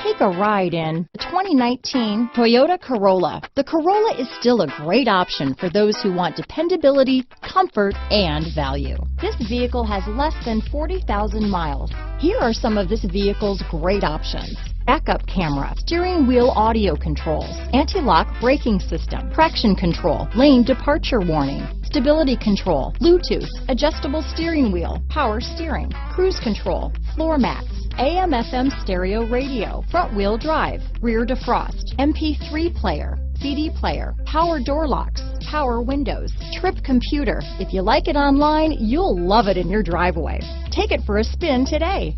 Take a ride in the 2019 Toyota Corolla. The Corolla is still a great option for those who want dependability, comfort, and value. This vehicle has less than 40,000 miles. Here are some of this vehicle's great options: backup camera, steering wheel audio controls, anti-lock braking system, traction control, lane departure warning, stability control, Bluetooth, adjustable steering wheel, power steering, cruise control, floor mats, AM/FM stereo radio, front wheel drive, rear defrost, MP3 player, CD player, power door locks, power windows, trip computer. If you like it online, you'll love it in your driveway. Take it for a spin today.